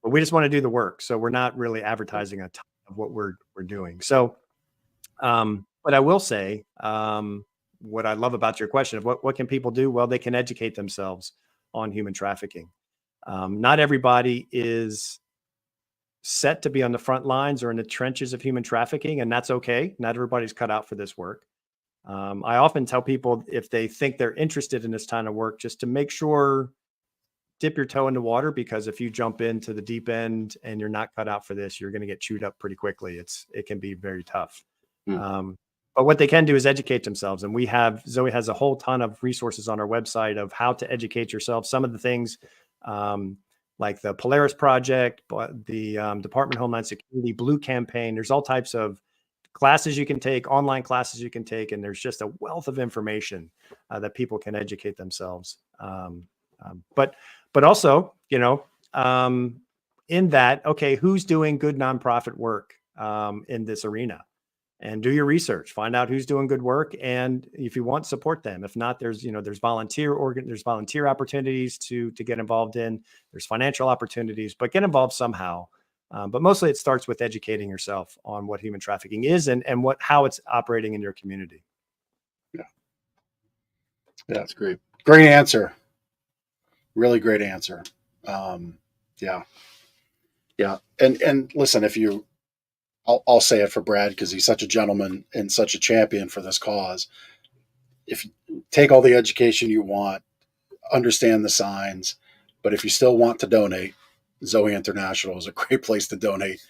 we just want to do the work. So we're not really advertising a ton of what we're doing. So, but I will say, what I love about your question of what can people do? Well, they can educate themselves on human trafficking. Not everybody is set to be on the front lines or in the trenches of human trafficking, and that's okay. Not everybody's cut out for this work. I often tell people, if they think they're interested in this kind of work, just to make sure, dip your toe in the water, because if you jump into the deep end and you're not cut out for this, you're going to get chewed up pretty quickly. It can be very tough. But what they can do is educate themselves. And ZOE has a whole ton of resources on our website of how to educate yourself. Some of the things, like the Polaris Project, the Department of Homeland Security Blue Campaign, there's all types of classes you can take, online classes you can take, and there's just a wealth of information that people can educate themselves. But also, in that, okay, who's doing good nonprofit work in this arena? And do your research, find out who's doing good work, and if you want, support them. If not, there's volunteer opportunities to get involved in. There's financial opportunities, but get involved somehow. But mostly, it starts with educating yourself on what human trafficking is and how it's operating in your community. Yeah, that's great. Great answer. Really great answer. Yeah. And listen, I'll say it for Brad because he's such a gentleman and such a champion for this cause. If you take all the education you want, understand the signs, but if you still want to donate, ZOE International is a great place to donate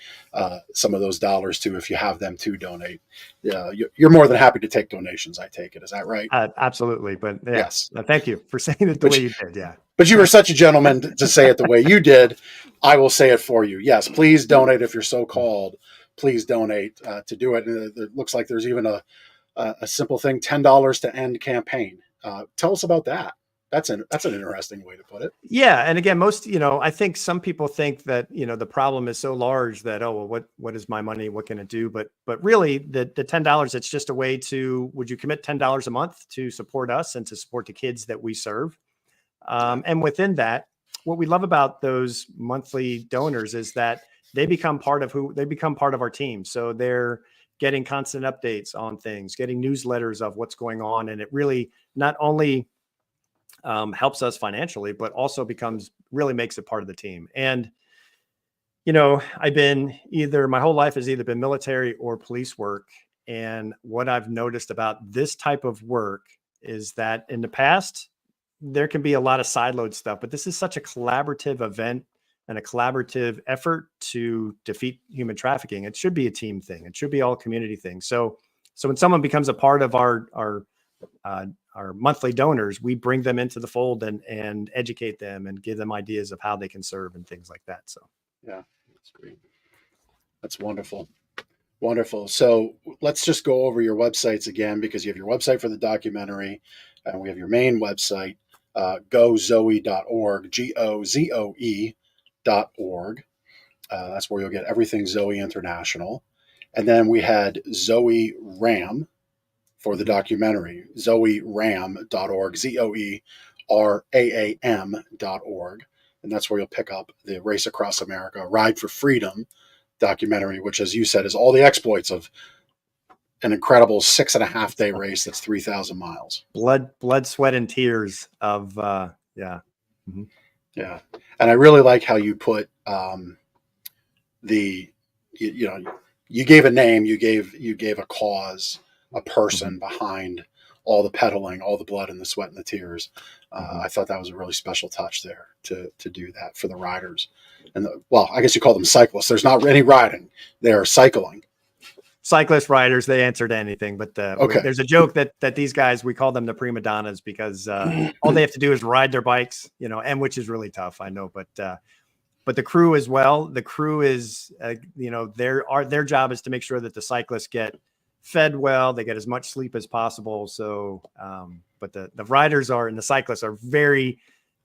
some of those dollars to if you have them to donate. Yeah, you're more than happy to take donations. I take it. Is that right? Absolutely. But yeah, Yes. thank you for saying it the way you did. Yeah. But you were such a gentleman to say it the way you did. I will say it for you. Yes, please donate if you're so called. Please donate to do it. And it looks like there's even a simple thing, $10 to end campaign. Tell us about that. That's an interesting way to put it. Yeah. And again, I think some people think that, the problem is so large that, oh, well, what is my money? What can it do? But really the $10, it's just a way to, would you commit $10 a month to support us and to support the kids that we serve? And within that, what we love about those monthly donors is that they become part of our team. So they're getting constant updates on things, getting newsletters of what's going on. And it really not only helps us financially, but also really makes it part of the team. And, my whole life has either been military or police work. And what I've noticed about this type of work is that in the past, there can be a lot of sideload stuff, but this is such a collaborative event and a collaborative effort to defeat human trafficking. It should be a team thing. It should be all community things. So when someone becomes a part of our monthly donors, we bring them into the fold and educate them and give them ideas of how they can serve and things like that. So, yeah, that's great. That's wonderful. Wonderful. So let's just go over your websites again, because you have your website for the documentary and we have your main website, gozoe.org, GOZOE.org. That's where you'll get everything ZOE International. And then we had ZOE RAM for the documentary, ZOERAM.org, ZOERAAM.org. And that's where you'll pick up the Race Across America, Ride for Freedom documentary, which, as you said, is all the exploits of an incredible 6.5 day race that's 3,000 miles. Blood, sweat, and tears of, yeah. Mm-hmm. Yeah. And I really like how you put you gave a name, you gave a cause, a person behind all the pedaling, all the blood and the sweat and the tears. I thought that was a really special touch there to do that for the riders. And I guess you call them cyclists. There's not any riding; they're cycling. Cyclist riders, they answer to anything. But okay. There's a joke that these guys, we call them the prima donnas because all they have to do is ride their bikes, and which is really tough, I know. But the crew as well. The crew is, their job is to make sure that the cyclists get fed well, they get as much sleep as possible. So, but the riders and the cyclists are very,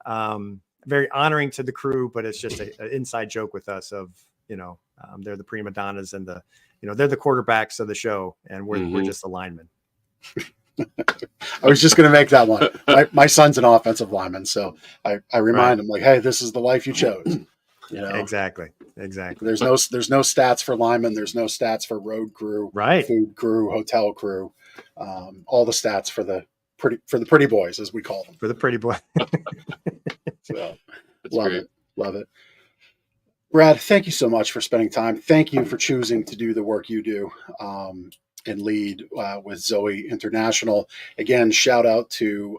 very honoring to the crew, but it's just an inside joke with us of, they're the prima donnas and they're the quarterbacks of the show and we're just the linemen. I was just going to make that one. My son's an offensive lineman. So I remind him hey, this is the life you chose. Exactly. There's no stats for linemen. There's no stats for road crew, food crew, hotel crew. All the stats for the pretty boys, as we call them. For the pretty boy. So, love it. Brad, thank you so much for spending time. Thank you for choosing to do the work you do and lead with ZOE International. Again, shout out to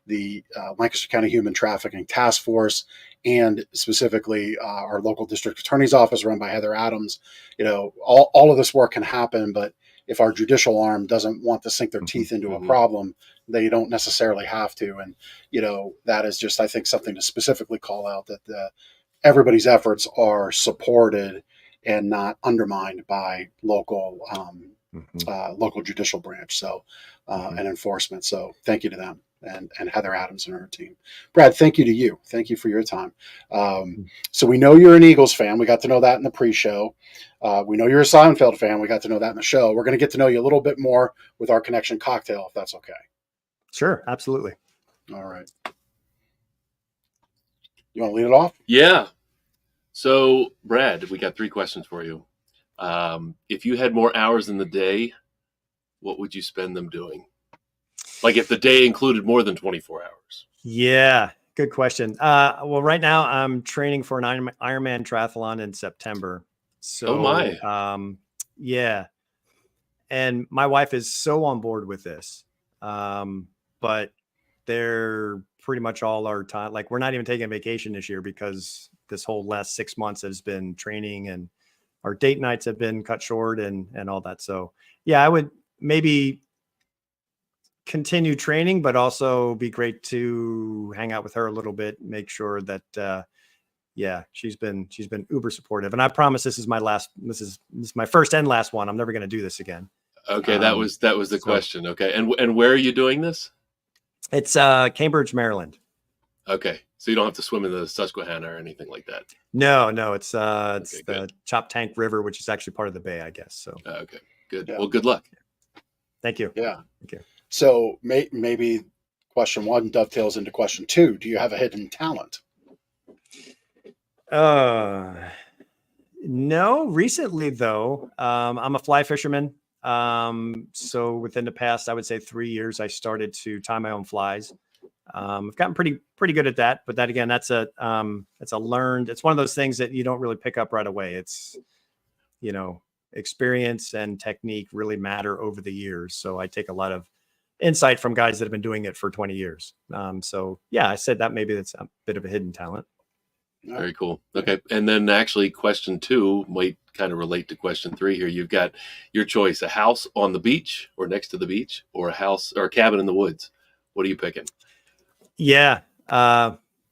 the Lancaster County Human Trafficking Task Force, and specifically our local district attorney's office run by Heather Adams. All of this work can happen, but if our judicial arm doesn't want to sink their teeth into a problem, they don't necessarily have to. And, that is just, I think, something to specifically call out, that everybody's efforts are supported and not undermined by local judicial branch. So, and enforcement. So thank you to them. And Heather Adams and her team. Brad, thank you to you. Thank you for your time. So we know you're an Eagles fan. We got to know that in the pre-show. We know you're a Seinfeld fan. We got to know that in the show. We're going to get to know you a little bit more with our connection cocktail, if that's okay. Sure, absolutely. All right. You want to lead it off? Yeah. So, Brad, we got 3 questions for you. If you had more hours in the day, what would you spend them doing? Like if the day included more than 24 hours. Yeah, good question. Well, right now I'm training for an Ironman triathlon in September. So, yeah. And my wife is so on board with this. But they're pretty much all our time. Like we're not even taking a vacation this year because this whole last 6 months has been training, and our date nights have been cut short and all that. So yeah, I would maybe continue training, but also be great to hang out with her a little bit, make sure that, yeah, she's been uber supportive. And I promise this is my first and last one. I'm never going to do this again. Okay. That was the question. Okay. And where are you doing this? It's Cambridge, Maryland. Okay. So you don't have to swim in the Susquehanna or anything like that. No, it's Okay, the good. Chop Tank River, which is actually part of the bay, I guess. So Okay. Good. Yeah. Well, good luck. thank you. Yeah. Thank you. So maybe question 1 dovetails into question 2. Do you have a hidden talent? No, recently though, I'm a fly fisherman. So within the past, I would say 3 years, I started to tie my own flies. I've gotten pretty good at that, but that again, it's one of those things that you don't really pick up right away. It's, experience and technique really matter over the years. So I take a lot of insight from guys that have been doing it for 20 years. So yeah, I said that maybe that's a bit of a hidden talent. Very cool. Okay. And then actually question 2 might kind of relate to question 3 here. You've got your choice: a house on the beach or next to the beach, or a house or a cabin in the woods. What are you picking? Yeah.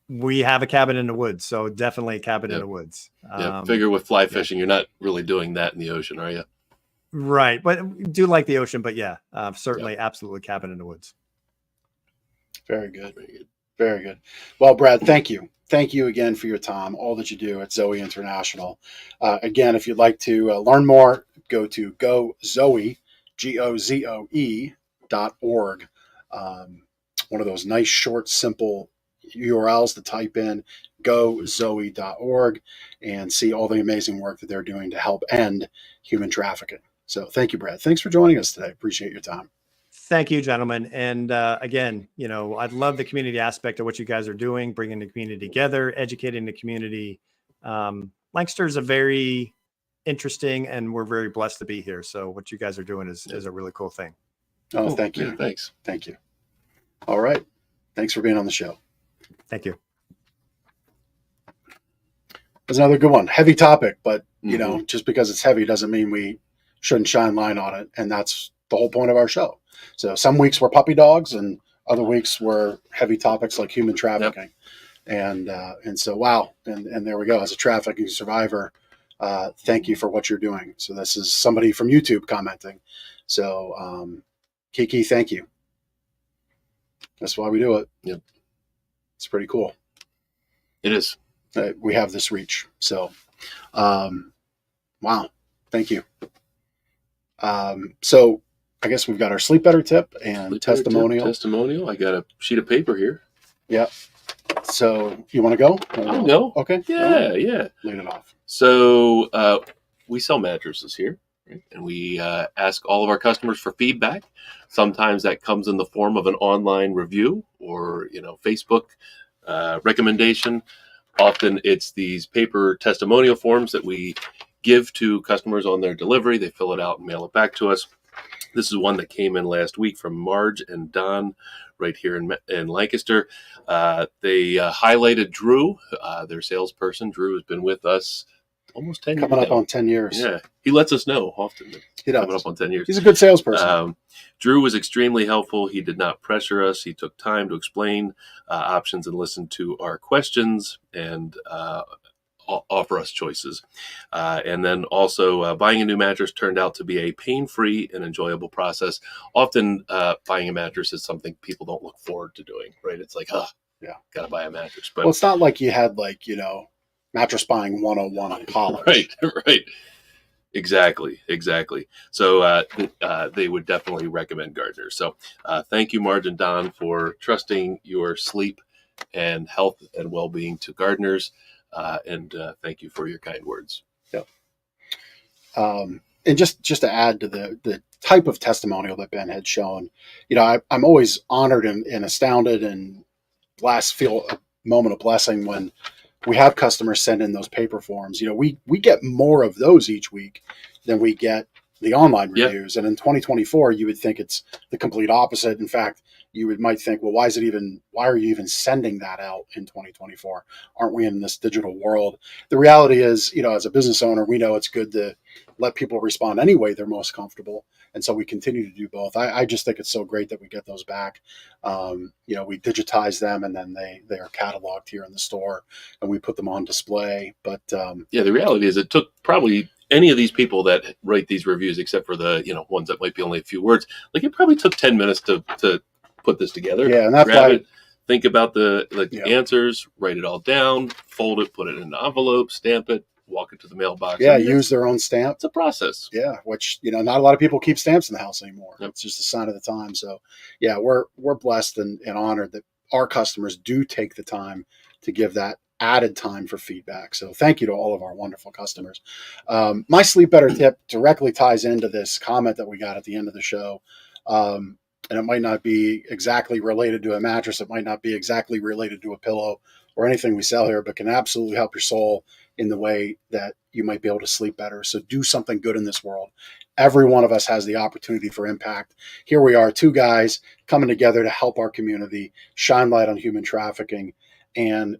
We have a cabin in the woods, so definitely a cabin in the woods. Yeah. Figure with fly fishing, you're not really doing that in the ocean, are you? Right. But we do like the ocean, but yeah, certainly absolutely cabin in the woods. Very good. Very good. Very good. Well, Brad, thank you. Thank you again for your time, all that you do at ZOE International. Again, if you'd like to learn more, go to GoZoe, GOZOE.org. One of those nice, short, simple URLs to type in, GoZoe.org, and see all the amazing work that they're doing to help end human trafficking. So thank you, Brad. Thanks for joining us today. Appreciate your time. Thank you, gentlemen. And again, I'd love the community aspect of what you guys are doing, bringing the community together, educating the community. Lancaster is a very interesting, and we're very blessed to be here. So what you guys are doing is a really cool thing. Oh, Cool. thank you. Yeah, thanks. Thank you. All right. Thanks for being on the show. Thank you. That's another good one. Heavy topic, but Mhm. just because it's heavy doesn't mean we shouldn't shine light on it. And that's the whole point of our show. So some weeks we're puppy dogs, and other weeks we're heavy topics like human trafficking. And so, wow. And there we go. As a trafficking survivor, thank you for what you're doing. So this is somebody from YouTube commenting. So, Kiki, thank you. That's why we do it. Yep. It's pretty cool. It is. We have this reach. So, wow. Thank you. So I guess we've got our sleep better tip and testimonial. Testimonial. I got a sheet of paper here. Yeah. So you want to go? I'll go. Okay. Yeah. Yeah. Lead it off. So we sell mattresses here, right? And we ask all of our customers for feedback. Sometimes that comes in the form of an online review or, Facebook recommendation. Often it's these paper testimonial forms that we give to customers on their delivery. They fill it out and mail it back to us. This is one that came in last week from Marge and Don right here in Lancaster. They highlighted Drew, their salesperson. Drew has been with us almost 10 years. Coming up on 10 years. Yeah. He lets us know often. He does. Coming up on 10 years. He's a good salesperson. Drew was extremely helpful. He did not pressure us. He took time to explain options and listen to our questions and offer us choices. And then also buying a new mattress turned out to be a pain-free and enjoyable process. Often buying a mattress is something people don't look forward to doing, right? It's like, yeah, got to buy a mattress. But well, it's not like you had mattress buying 101 in college. Right. Exactly. So they would definitely recommend Gardner. So thank you, Marge and Don, for trusting your sleep and health and well-being to gardeners. And thank you for your kind words. Yeah. And just to add to the type of testimonial that Ben had shown, I'm always honored and astounded and feel a moment of blessing when we have customers send in those paper forms. We get more of those each week than we get the online Yeah. reviews. And in 2024, you would think it's the complete opposite. In fact, might think, well, why are you even sending that out in 2024? Aren't we in this digital world? The reality is, as a business owner, we know it's good to let people respond any way they're most comfortable. And so we continue to do both. I just think it's so great that we get those back. We digitize them, and then they are cataloged here in the store, and we put them on display. But the reality is it took probably any of these people that write these reviews, except for the ones that might be only a few words, like it probably took 10 minutes to put this together. Yeah, and that's grab why it, think about the Yeah. answers, write it all down, fold it, put it in an envelope, stamp it, walk it to the mailbox. Yeah, I mean, use their own stamp. it's a process. Yeah, which not a lot of people keep stamps in the house anymore. Yep. It's just a sign of the time. So, yeah, we're blessed and honored that our customers do take the time to give that added time for feedback. So, thank you to all of our wonderful customers. My sleep better tip directly ties into this comment that we got at the end of the show. And it might not be exactly related to a mattress. It might not be exactly related to a pillow or anything we sell here, but can absolutely help your soul in the way that you might be able to sleep better. So do something good in this world. Every one of us has the opportunity for impact. Here we are, two guys coming together to help our community, shine light on human trafficking, and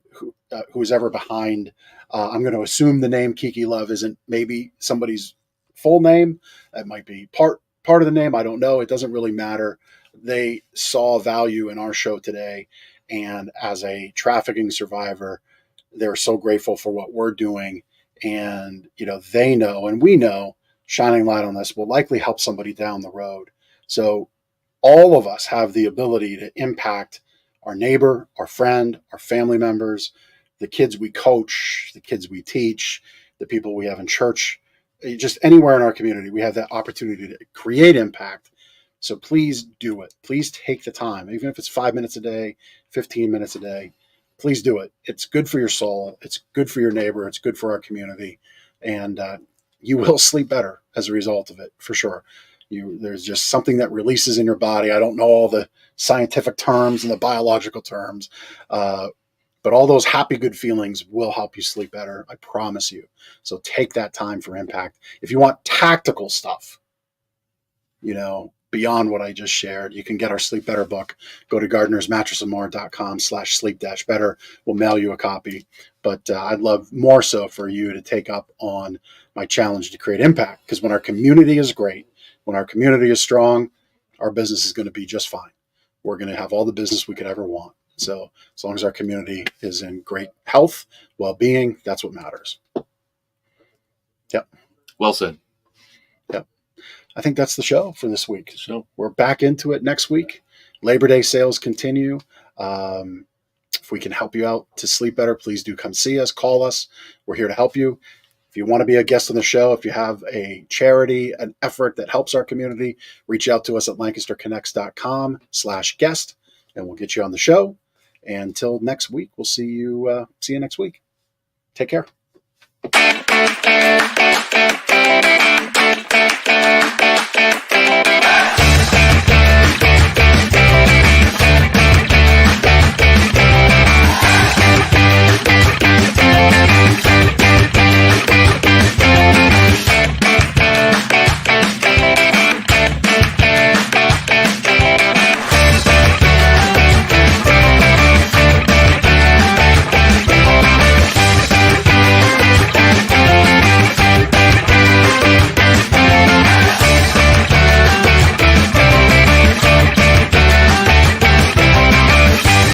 who's ever behind. I'm going to assume the name Kiki Love isn't maybe somebody's full name. That might be part of the name. I don't know. It doesn't really matter. They saw value in our show today. And as a trafficking survivor, they're so grateful for what we're doing. And, they know, and we know, shining light on this will likely help somebody down the road. So all of us have the ability to impact our neighbor, our friend, our family members, the kids we coach, the kids we teach, the people we have in church, just anywhere in our community. We have that opportunity to create impact. So please do it. Please take the time, even if it's 5 minutes a day, 15 minutes a day. Please do it. It's good for your soul. It's good for your neighbor. It's good for our community. And you will sleep better as a result of it, for sure. There's just something that releases in your body. I don't know all the scientific terms and the biological terms, but all those happy, good feelings will help you sleep better. I promise you. So take that time for impact. If you want tactical stuff, beyond what I just shared, you can get our Sleep Better book. Go to gardenersmattressandmore.com/sleep-better. We'll mail you a copy. But I'd love more so for you to take up on my challenge to create impact. Because when our community is great, when our community is strong, our business is going to be just fine. We're going to have all the business we could ever want. So as long as our community is in great health, well-being, that's what matters. Yep. Well said. I think that's the show for this week. So we're back into it next week. Labor Day sales continue. If we can help you out to sleep better, please do come see us, call us. We're here to help you. If you want to be a guest on the show, if you have a charity, an effort that helps our community, reach out to us at lancasterconnects.com/guest, and we'll get you on the show. And until next week, we'll see you next week. Take care.